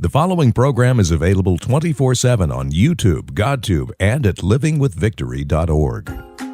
The following program is available 24/7 on YouTube, GodTube, and at livingwithvictory.org.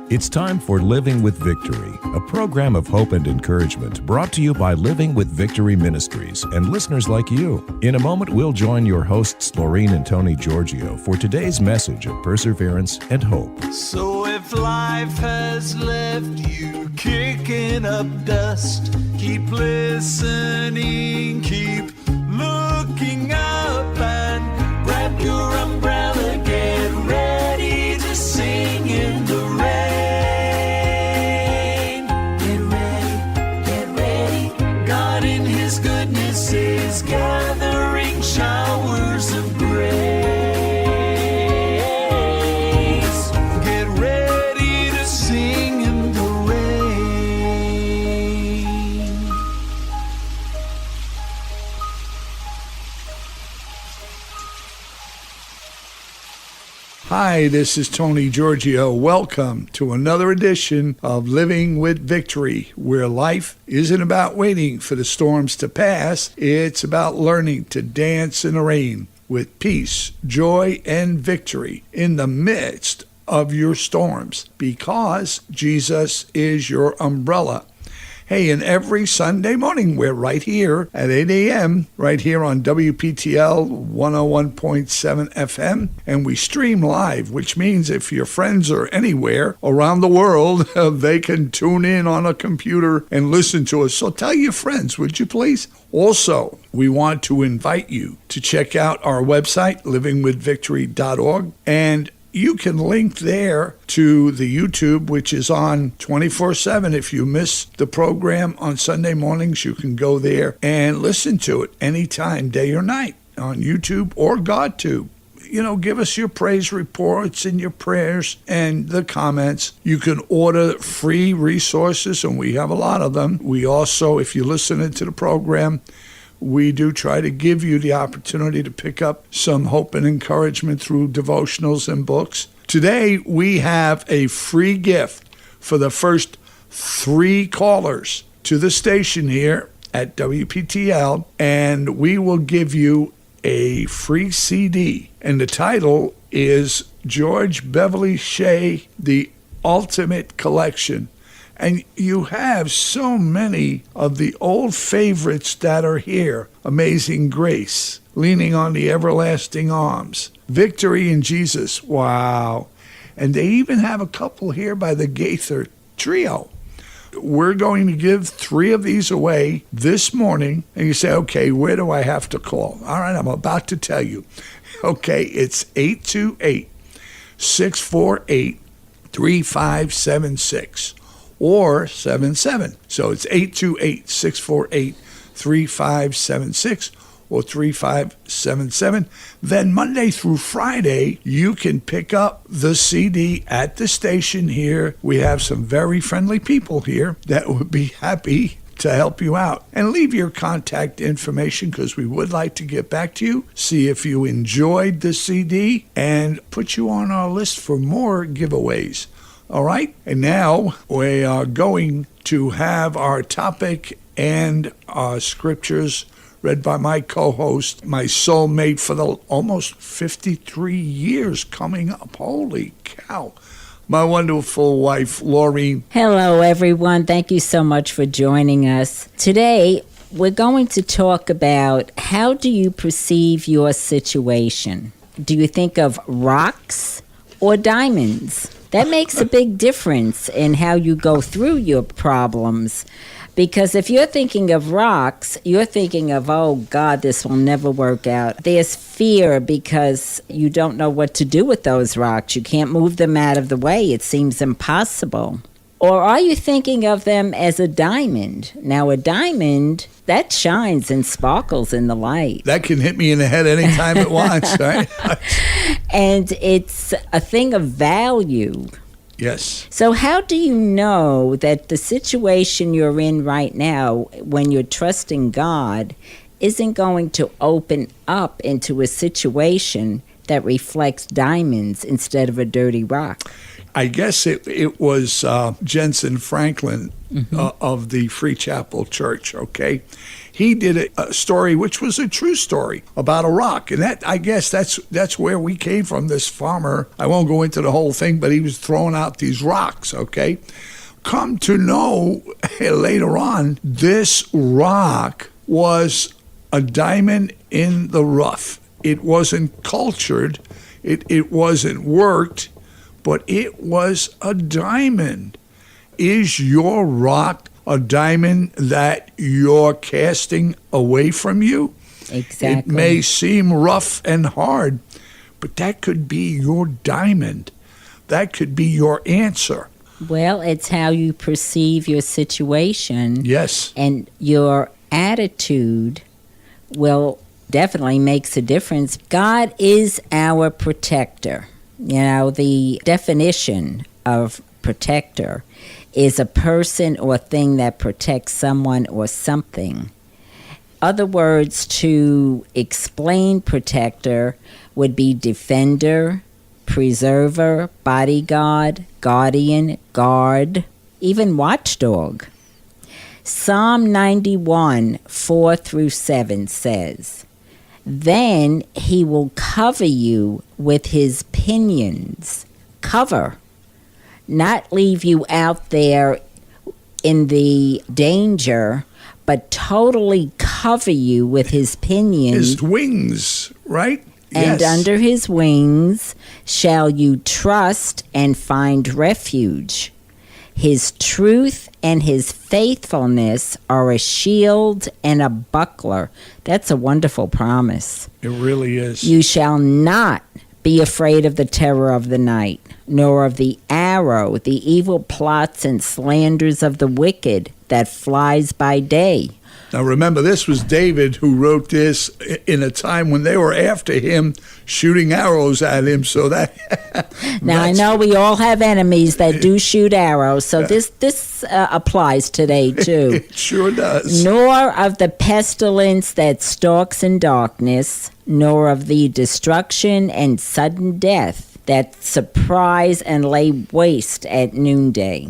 It's time for Living with Victory, a program of hope and encouragement brought to you by Living with Victory Ministries and listeners like you. In a moment, we'll join your hosts, Laureen and Tony Giorgio, for today's message of perseverance and hope. So if life has left you kicking up dust, keep listening, keep looking up, and grab your umbrella, get ready to sing in the rain. Get ready. God in His goodness is gathering showers of grace. Get ready to sing in the rain. Hi, this is Tony Giorgio. Welcome to another edition of Living with Victory, where life isn't about waiting for the storms to pass. It's about learning to dance in the rain with peace, joy, and victory in the midst of your storms, because Jesus is your umbrella. Hey, and every Sunday morning, we're right here at 8 a.m., right here on WPTL 101.7 FM, and we stream live, which means if your friends are anywhere around the world, they can tune in on a computer and listen to us. So tell your friends, would you please? Also, we want to invite you to check out our website, livingwithvictory.org, and you can link there to the YouTube, which is on 24/7. If you miss the program on Sunday mornings, you can go there and listen to it anytime, day or night, on YouTube or GodTube. You know, give us your praise reports and your prayers and the comments. You can order free resources, and we have a lot of them. We also, if you're listening to the program, we do try to give you the opportunity to pick up some hope and encouragement through devotionals and books. Today, we have a free gift for the first 3 callers to the station here at WPTL, and we will give you a free CD. And the title is George Beverly Shea, The Ultimate Collection. And you have so many of the old favorites that are here. Amazing Grace, Leaning on the Everlasting Arms, Victory in Jesus. Wow. And they even have a couple here by the Gaither Trio. We're going to give 3 of these away this morning. And you say, okay, where do I have to call? All right, I'm about to tell you. Okay, it's 828-648-3576. or 77. So it's 828-648-3576 or 3577. Then Monday through Friday, you can pick up the CD at the station here. We have some very friendly people here that would be happy to help you out. And leave your contact information, because we would like to get back to you, see if you enjoyed the CD, and put you on our list for more giveaways. All right, and now we are going to have our topic and our scriptures read by my co-host, my soulmate for the almost 53 years coming up. Holy cow. My wonderful wife, Laureen. Hello, everyone. Thank you so much for joining us. Today, we're going to talk about, how do you perceive your situation? Do you think of rocks or diamonds? That makes a big difference in how you go through your problems. Because if you're thinking of rocks, you're thinking of, oh, God, this will never work out. There's fear because you don't know what to do with those rocks. You can't move them out of the way. It seems impossible. Or are you thinking of them as a diamond? Now, a diamond, that shines and sparkles in the light. That can hit me in the head anytime it wants, right? And it's a thing of value. Yes. So how do you know that the situation you're in right now, when you're trusting God, isn't going to open up into a situation that reflects diamonds instead of a dirty rock? I guess it was Jensen Franklin of the Free Chapel Church, okay? He did a story which was a true story about a rock. And that, I guess that's where we came from, this farmer. I won't go into the whole thing, but he was throwing out these rocks, okay? Come to know later on, this rock was a diamond in the rough. It wasn't cultured, it wasn't worked, but it was a diamond. Is your rock a diamond that you're casting away from you? Exactly. It may seem rough and hard, but that could be your diamond. That could be your answer. Well, it's how you perceive your situation. Yes. And your attitude will definitely makes a difference. God is our protector. You know, the definition of protector is a person or thing that protects someone or something. Other words to explain protector would be defender, preserver, bodyguard, guardian, guard, even watchdog. Psalm 91, 4 through 7 says, "Then he will cover you with his pinions." Cover. Not leave you out there in the danger, but totally cover you with his pinions. His wings, right? And Yes. under his wings shall you trust and find refuge. His truth and his faithfulness are a shield and a buckler. That's a wonderful promise. It really is. You shall not be afraid of the terror of the night, nor of the arrow, the evil plots and slanders of the wicked that flies by day. Now remember, this was David who wrote this in a time when they were after him, shooting arrows at him. So that Now, I know we all have enemies that do shoot arrows, so this applies today, too. it sure does. Nor of the pestilence that stalks in darkness, nor of the destruction and sudden death that surprise and lay waste at noonday.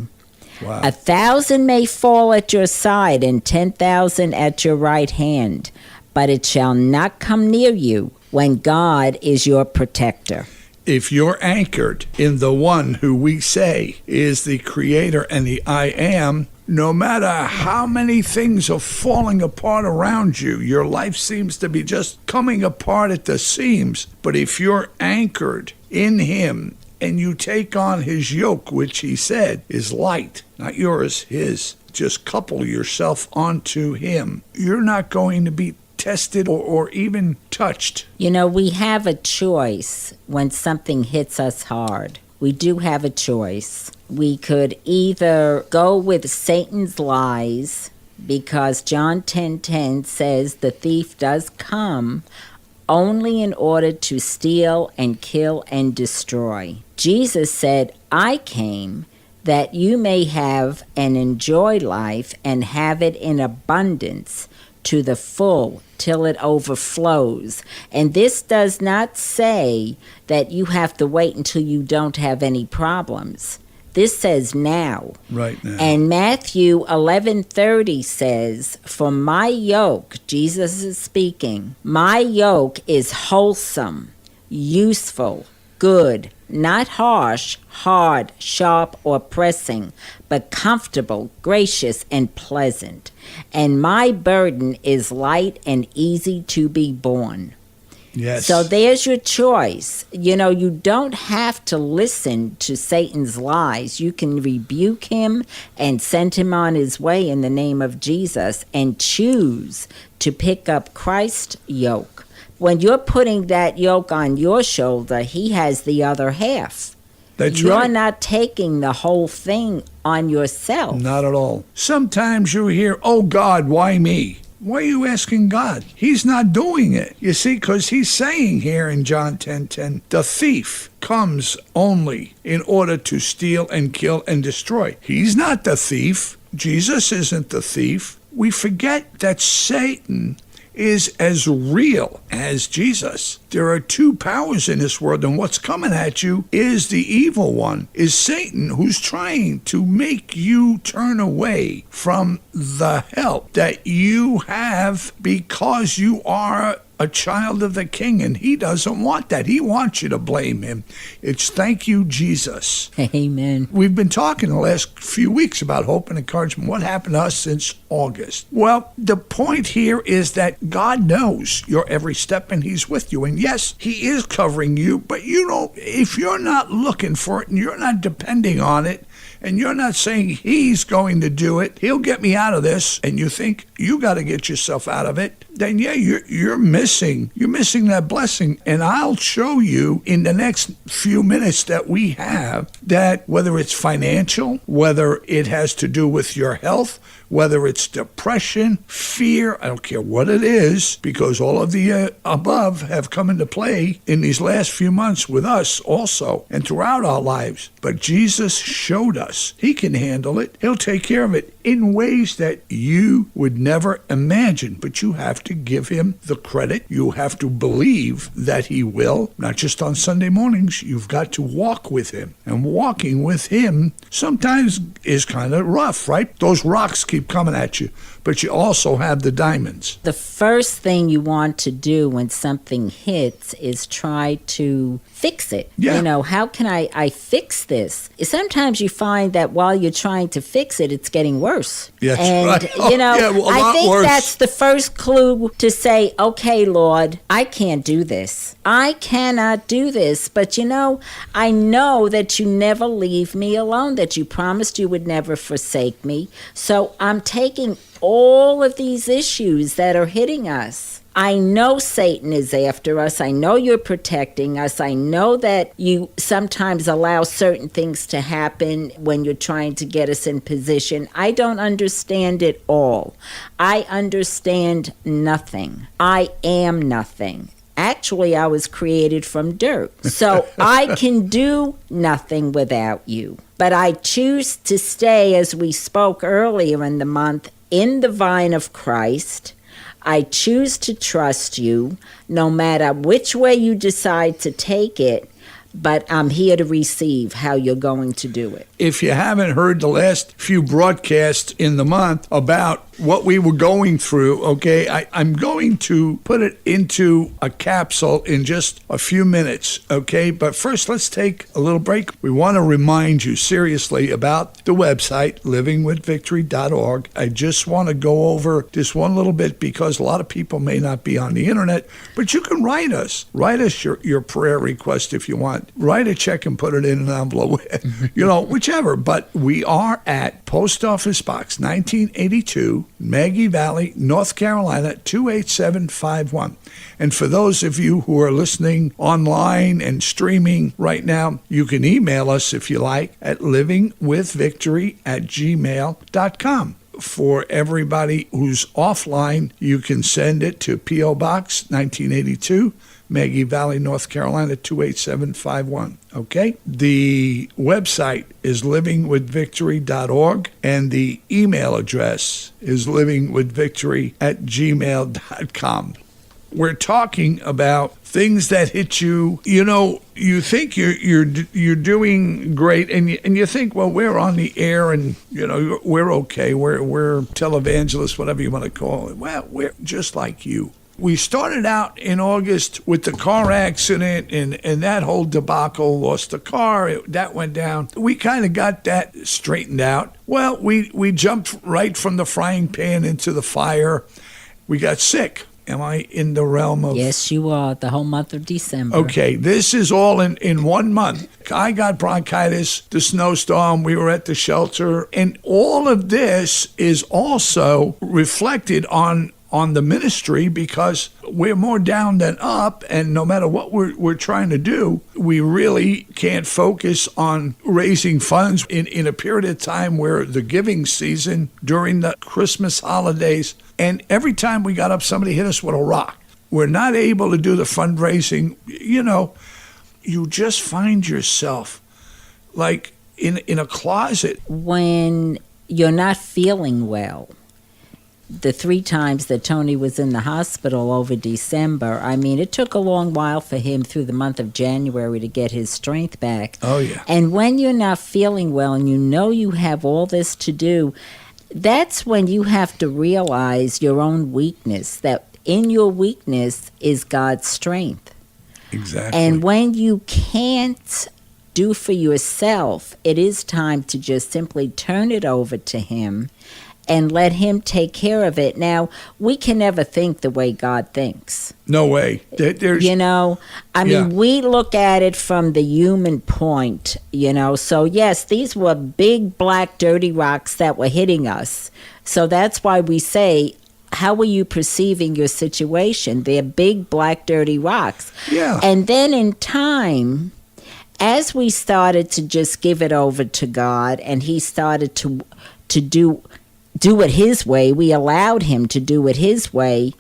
Wow. 1,000 may fall at your side and 10,000 at your right hand, but it shall not come near you when God is your protector. If you're anchored in the one who we say is the creator and the I am, no matter how many things are falling apart around you, your life seems to be just coming apart at the seams. But if you're anchored in him and you take on his yoke, which he said is light, not yours, his, just couple yourself onto him, you're not going to be tested or even touched. You know, we have a choice when something hits us hard. We do have a choice. We could either go with Satan's lies, because John 10:10 says the thief does come only in order to steal and kill and destroy. Jesus said, "I came that you may have and enjoy life and have it in abundance to the full till it overflows." And this does not say that you have to wait until you don't have any problems. This says now. Right now. And Matthew 11:30 says, "For my yoke," Jesus is speaking, "my yoke is wholesome, useful, good, not harsh, hard, sharp, or pressing, but comfortable, gracious, and pleasant. And my burden is light and easy to be borne." Yes. So there's your choice. You know, you don't have to listen to Satan's lies. You can rebuke him and send him on his way in the name of Jesus and choose to pick up Christ's yoke. When you're putting that yoke on your shoulder, he has the other half. That's You're right. not taking the whole thing on yourself. Not at all. Sometimes you hear, "Oh God, why me?" Why are you asking God? He's not doing it. You see, because he's saying here in John 10:10, the thief comes only in order to steal and kill and destroy. He's not the thief. Jesus isn't the thief. We forget that Satan is as real as Jesus. There are two powers in this world, and what's coming at you is the evil one, is Satan, who's trying to make you turn away from the help that you have because you are a child of the King, and he doesn't want that. He wants you to blame him. It's thank you, Jesus. Amen. We've been talking the last few weeks about hope and encouragement. What happened to us since August? Well, the point here is that God knows your every step, and he's with you. And yes, he is covering you, but if you're not looking for it and you're not depending on it, and you're not saying he's going to do it, he'll get me out of this, and you think you got to get yourself out of it, then yeah, you're missing that blessing. And I'll show you in the next few minutes that we have that whether it's financial, whether it has to do with your health, whether it's depression, fear, I don't care what it is, because all of the above have come into play in these last few months with us also and throughout our lives. But Jesus showed us he can handle it. He'll take care of it in ways that you would never imagine. But you have to give him the credit. You have to believe that he will, not just on Sunday mornings. You've got to walk with him. And walking with him sometimes is kind of rough, right? Those rocks keep coming at you, but you also have the diamonds. The first thing you want to do when something hits is try to fix it. Yeah. How can I fix this? Sometimes you find that while you're trying to fix it, it's getting worse. Yes, and, right. I think worse. that's the first clue to say, okay, Lord, I can't do this. I cannot do this. But, I know that you never leave me alone, that you promised you would never forsake me. So I'm taking all of these issues that are hitting us. I know Satan is after us. I know you're protecting us. I know that you sometimes allow certain things to happen when you're trying to get us in position. I don't understand it all. I understand nothing. I am nothing. Actually, I was created from dirt. So I can do nothing without you. But I choose to stay, as we spoke earlier in the month, in the vine of Christ. I choose to trust you no matter which way you decide to take it, but I'm here to receive how you're going to do it. If you haven't heard the last few broadcasts in the month about what we were going through, okay, I'm going to put it into a capsule in just a few minutes, okay? But first, let's take a little break. We want to remind you seriously about the website, livingwithvictory.org. I just want to go over this one little bit because a lot of people may not be on the internet, but you can write us. Write us your prayer request if you want. Write a check and put it in an envelope, whichever. But we are at Post Office Box 1982, Maggie Valley, North Carolina, 28751. And for those of you who are listening online and streaming right now, you can email us if you like at livingwithvictory@gmail.com. For everybody who's offline, you can send it to P.O. Box 1982, Maggie Valley, North Carolina, 28751. Okay? The website is livingwithvictory.org, and the email address is livingwithvictory@gmail.com. We're talking about things that hit you. You think you're doing great, and you think, well, we're on the air, and we're okay. We're televangelists, whatever you want to call it. Well, we're just like you. We started out in August with the car accident and that whole debacle, lost the car, that went down. We kind of got that straightened out. Well, we jumped right from the frying pan into the fire. We got sick. Am I in the realm of... Yes, you are, the whole month of December. Okay, this is all in 1 month. I got bronchitis, the snowstorm, we were at the shelter, and all of this is also reflected on the ministry because we're more down than up, and no matter what we're trying to do, we really can't focus on raising funds in a period of time where the giving season during the Christmas holidays, and every time we got up, somebody hit us with a rock. We're not able to do the fundraising. You just find yourself like in a closet. When you're not feeling well, the 3 times that Tony was in the hospital over December, I mean, it took a long while for him through the month of January to get his strength back. Oh, yeah. And when you're not feeling well and you know you have all this to do, that's when you have to realize your own weakness, that in your weakness is God's strength. Exactly. And when you can't do for yourself, it is time to just simply turn it over to Him and let Him take care of it. Now, we can never think the way God thinks. No way. There's, You know, I mean, we look at it from the human point, you know. So, yes, these were big, black, dirty rocks that were hitting us. So that's why we say, how are you perceiving your situation? They're big, black, dirty rocks. Yeah. And then in time, as we started to just give it over to God and He started to do it His way, we allowed Him to do it His way,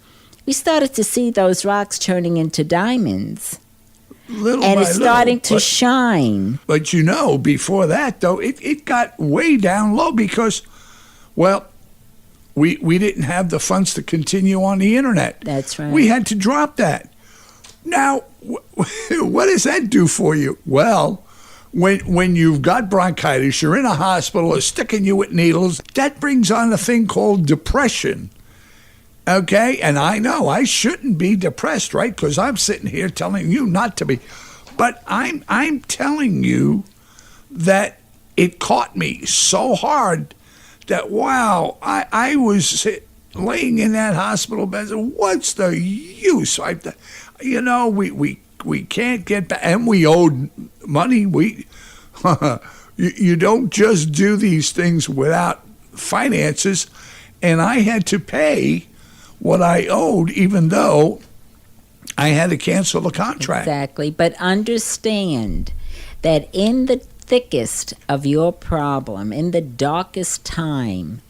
we started to see those rocks turning into diamonds. little And by it's starting little, to shine. But you know, before that, though, it got way down low because, well, we didn't have the funds to continue on the internet. That's right. We had to drop that. Now, what does that do for you? Well, when you've got bronchitis, you're in a hospital, or sticking you with needles, that brings on a thing called depression. Okay? And I know I shouldn't be depressed, right? Because I'm sitting here telling you not to be. But I'm telling you that it caught me so hard that, wow, I was laying in that hospital bed. What's the use? We can't get back, and we owed money. You don't just do these things without finances, and I had to pay what I owed, even though I had to cancel the contract. Exactly. But understand that in the thickest of your problem, in the darkest time,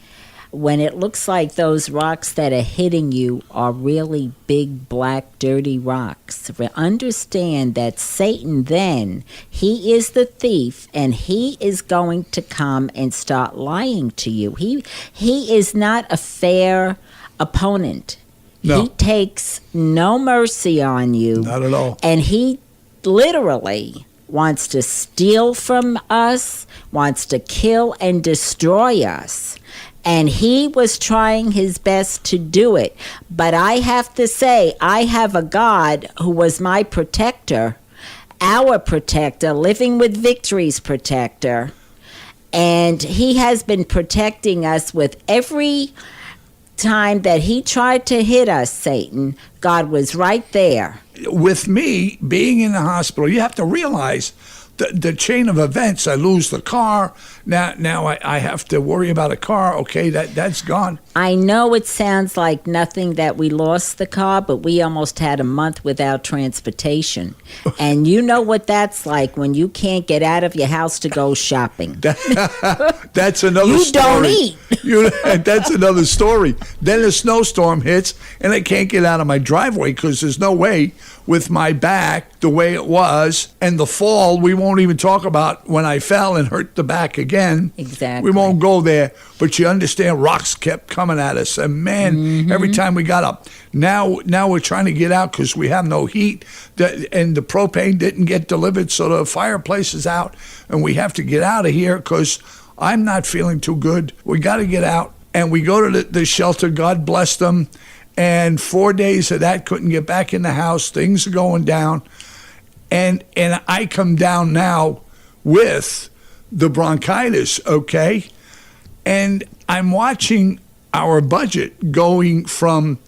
when it looks like those rocks that are hitting you are really big, black, dirty rocks, understand that Satan then, he is the thief, and he is going to come and start lying to you. He is not a fair opponent. No. He takes no mercy on you. Not at all. And he literally wants to steal from us, wants to kill and destroy us. And he was trying his best to do it. But I have to say, I have a God who was my protector, our protector, Living with Victory's protector. And he has been protecting us with every time that he tried to hit us, Satan. God was right there. With me being in the hospital, you have to realize the chain of events. I lose the car. Now I have to worry about a car. Okay, that's gone. I know it sounds like nothing that we lost the car, but we almost had a month without transportation. And you know what that's like when you can't get out of your house to go shopping. That's another You story. don't eat. That's another story. Then a snowstorm hits, and I can't get out of my driveway because there's no way with my back the way it was. And the fall, we won't even talk about when I fell and hurt the back again. Exactly. We won't go there. But you understand, rocks kept coming at us. And man, every time we got up. Now we're trying to get out because we have no heat. And the propane didn't get delivered, so the fireplace is out. And we have to get out of here because I'm not feeling too good. We got to get out. And we go to the shelter. God bless them. And 4 days of that, couldn't get back in the house. Things are going down. And I come down now with the bronchitis, okay? And I'm watching our budget going from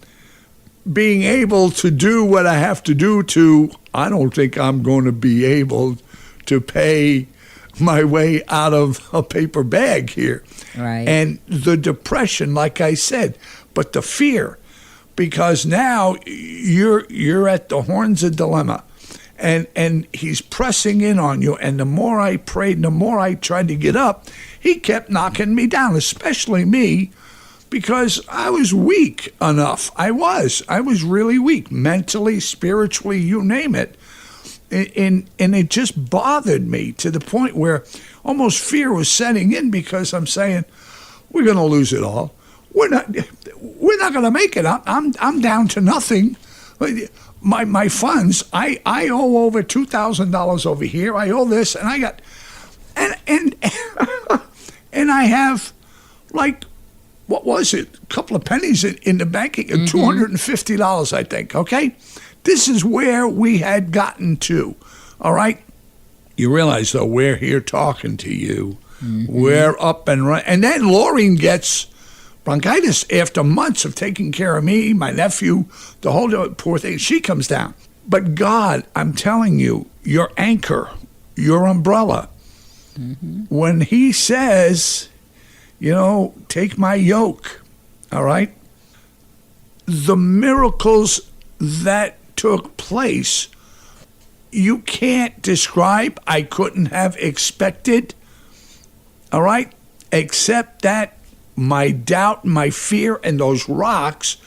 being able to do what I have to do to, I don't think I'm going to be able to pay my way out of a paper bag here. Right. And the depression, like I said, but the fear, because now you're at the horns of dilemma, and he's pressing in on you. And the more I prayed, and the more I tried to get up, he kept knocking me down, especially me, because I was weak enough. I was really weak, mentally, spiritually, you name it. And it just bothered me to the point where almost fear was setting in, because I'm saying, we're going to lose it all. we're not going to make it. I'm down to nothing. My funds, I owe over $2,000 over here. I owe this, and I got, and and I have, like, what was it? A couple of pennies in the banking, $250, I think. Okay, this is where we had gotten to. All right, you realize though, we're here talking to you. We're up and running, and then Laureen gets bronchitis after months of taking care of me, my nephew, the whole poor thing. She comes down. But God, I'm telling you, your anchor, your umbrella, when he says, take my yoke, all right? The miracles that took place, you can't describe. I couldn't have expected, all right? Except that my doubt, my fear, and those rocks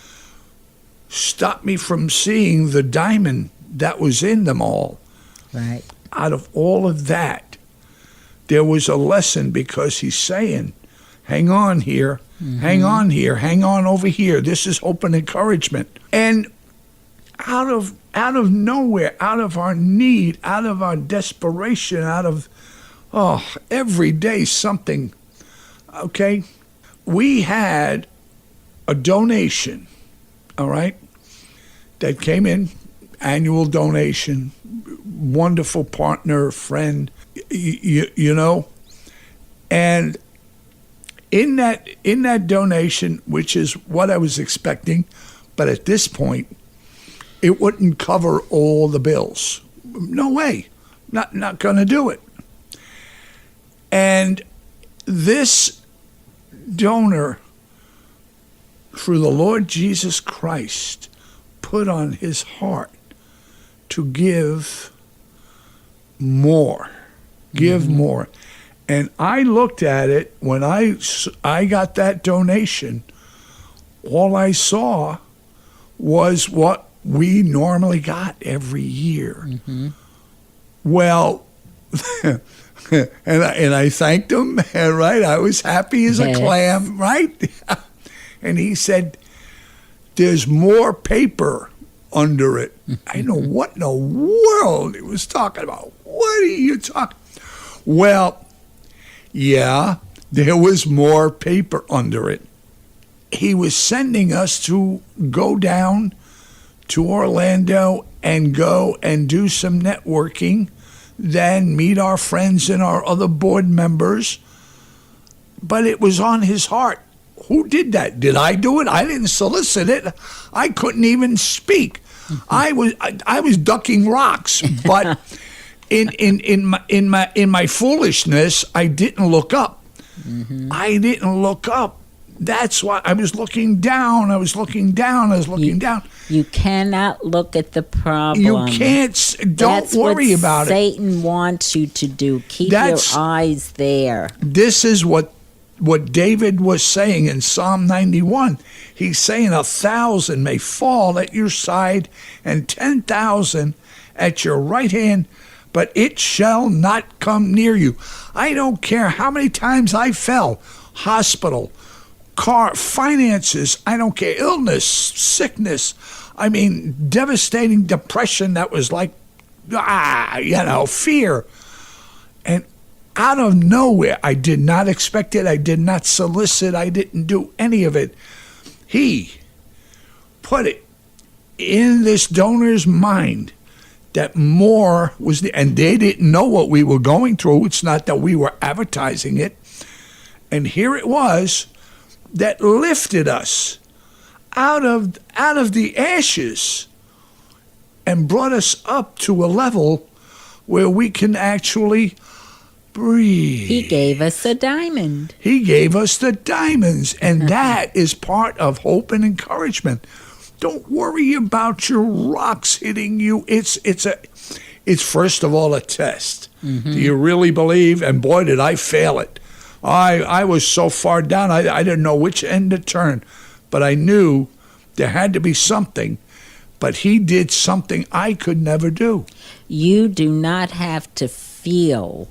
stopped me from seeing the diamond that was in them all. Right. Out of all of that, there was a lesson, because he's saying, hang on here, hang on here, hang on over here. This is hope and encouragement. And out of nowhere, out of our need, out of our desperation, out of, every day something, okay? We had a donation, all right, that came in, annual donation, wonderful partner, friend, and in that donation, which is what I was expecting, but at this point, it wouldn't cover all the bills. No way, not going to do it. And this donor, through the Lord Jesus Christ, put on his heart to give more, more. And I looked at it when I got that donation. All I saw was what we normally got every year. Well, and I thanked him, right? I was happy as a clam, right? And he said, there's more paper under it. I know what in the world he was talking about. What are you talking? Well, yeah, there was more paper under it. He was sending us to go down to Orlando and go and do some networking, then meet our friends and our other board members. But it was on his heart. Who did that? Did I do it? I didn't solicit it. I couldn't even speak. I was ducking rocks, but in my foolishness, I didn't look up. I didn't look up. That's why I was looking down. I was looking down. You cannot look at the problem. You can't. Don't worry about it. Satan wants you to do. Keep your eyes there. This is what David was saying in Psalm 91. He's saying 1,000 may fall at your side and 10,000 at your right hand, but it shall not come near you. I don't care how many times I fell. Hospital, car, finances, I don't care. Illness, sickness. I mean, devastating depression that was like, fear. And out of nowhere, I did not expect it. I did not solicit. I didn't do any of it. He put it in this donor's mind that more was and they didn't know what we were going through. It's not that we were advertising it. And here it was that lifted us out of the ashes and brought us up to a level where we can actually breathe. He gave us a diamond. He gave us the diamonds, and that is part of hope and encouragement. Don't worry about your rocks hitting you. It's first of all a test. Do you really believe? And boy, did I fail it. I was so far down, I didn't know which end to turn, but I knew there had to be something. But he did something I could never do. You do not have to feel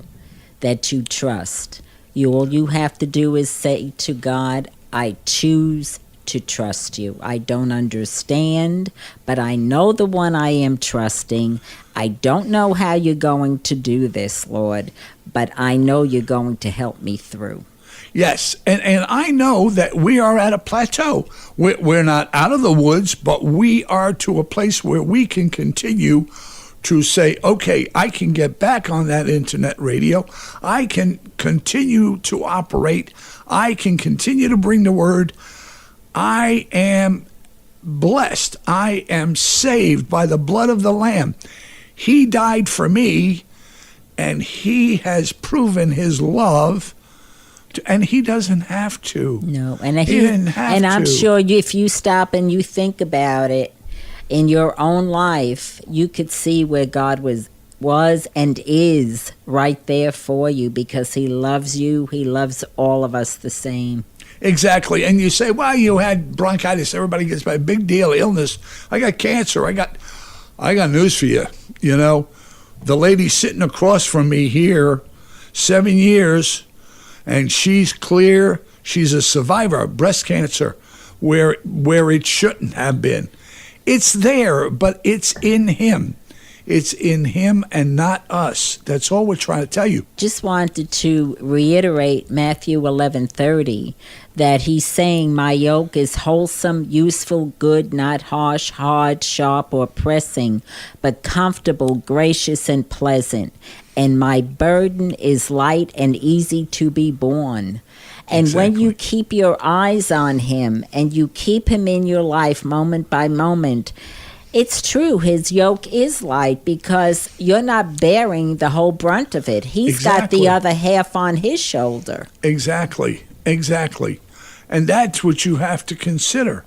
that you trust. All you have to do is say to God, I choose to trust you. I don't understand, but I know the one I am trusting. I don't know how you're going to do this, Lord, but I know you're going to help me through. Yes, and I know that we are at a plateau. We're not out of the woods, but we are to a place where we can continue to say, okay, I can get back on that internet radio. I can continue to operate. I can continue to bring the word. I am blessed. I am saved by the blood of the Lamb. He died for me, and he has proven his love. And he doesn't have to. No, and he didn't have and to. I'm sure if you stop and you think about it in your own life, you could see where God was and is right there for you, because he loves you. He loves all of us the same. Exactly. And you say, well, you had bronchitis. Everybody gets by. Big deal, illness. I got cancer. I got news for you. You know, the lady sitting across from me here, 7 years, and she's clear. She's a survivor of breast cancer where it shouldn't have been. It's there, but it's in him. It's in him and not us. That's all we're trying to tell you. Just wanted to reiterate Matthew 11:30, that he's saying, my yoke is wholesome, useful, good, not harsh, hard, sharp, or pressing, but comfortable, gracious, and pleasant. And my burden is light and easy to be borne. And when you keep your eyes on him and you keep him in your life moment by moment, it's true, his yoke is light, because you're not bearing the whole brunt of it. He's got the other half on his shoulder. Exactly. And that's what you have to consider.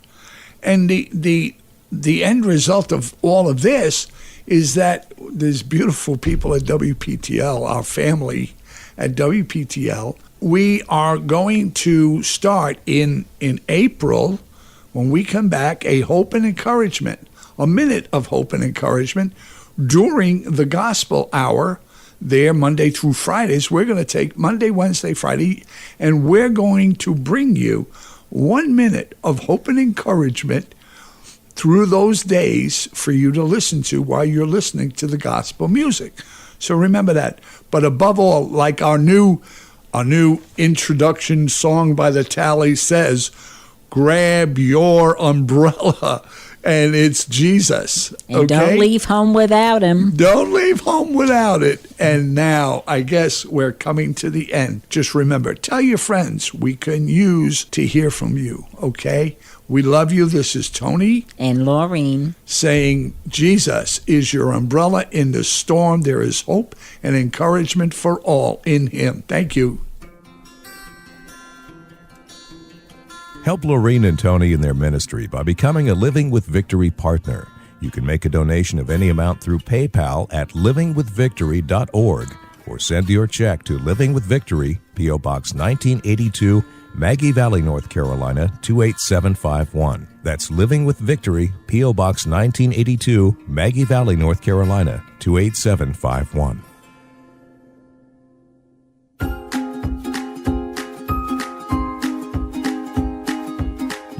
And the end result of all of this is that there's beautiful people at WPTL, our family at WPTL. We are going to start in April, when we come back, a hope and encouragement, a minute of hope and encouragement during the gospel hour there, Monday through Fridays. We're going to take Monday, Wednesday, Friday, and we're going to bring you 1 minute of hope and encouragement through those days for you to listen to while you're listening to the gospel music. So remember that. But above all, like our new introduction song by the Tally says, grab your umbrella, and it's Jesus. And don't leave home without him. Don't leave home without it. And now, I guess we're coming to the end. Just remember, tell your friends we can use to hear from you, okay? We love you. This is Tony and Laureen saying, Jesus is your umbrella in the storm. There is hope and encouragement for all in him. Thank you. Help Laureen and Tony in their ministry by becoming a Living with Victory partner. You can make a donation of any amount through PayPal at livingwithvictory.org, or send your check to Living with Victory, P.O. Box 1982, Maggie Valley, North Carolina, 28751. That's Living with Victory, P.O. Box 1982, Maggie Valley, North Carolina, 28751.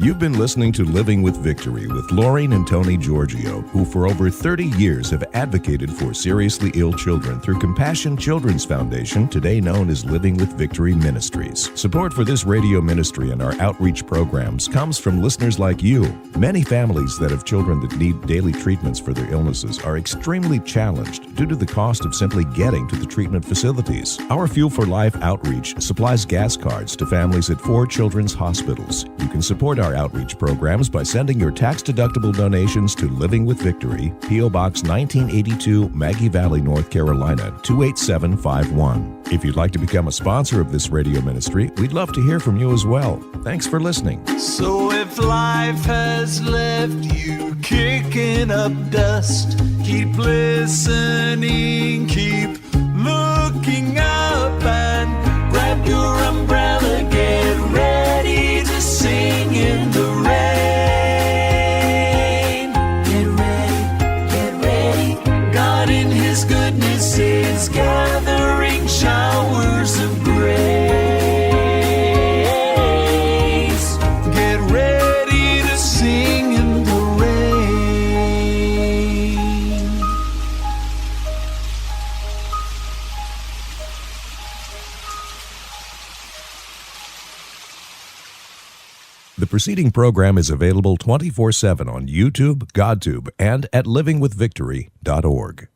You've been listening to Living with Victory with Laureen and Tony Giorgio, who for over 30 years have advocated for seriously ill children through Compassion Children's Foundation, today known as Living with Victory Ministries. Support for this radio ministry and our outreach programs comes from listeners like you. Many families that have children that need daily treatments for their illnesses are extremely challenged due to the cost of simply getting to the treatment facilities. Our Fuel for Life outreach supplies gas cards to families at 4 children's hospitals. You can support our outreach programs by sending your tax-deductible donations to Living with Victory, P.O. Box 1982, Maggie Valley, North Carolina, 28751. If you'd like to become a sponsor of this radio ministry, we'd love to hear from you as well. Thanks for listening. So if life has left you kicking up dust, keep listening, keep looking up, and grab your umbrella, get ready to sing in the rain. Get ready. God in his goodness is gathering showers of grace. The preceding program is available 24/7 on YouTube, GodTube, and at livingwithvictory.org.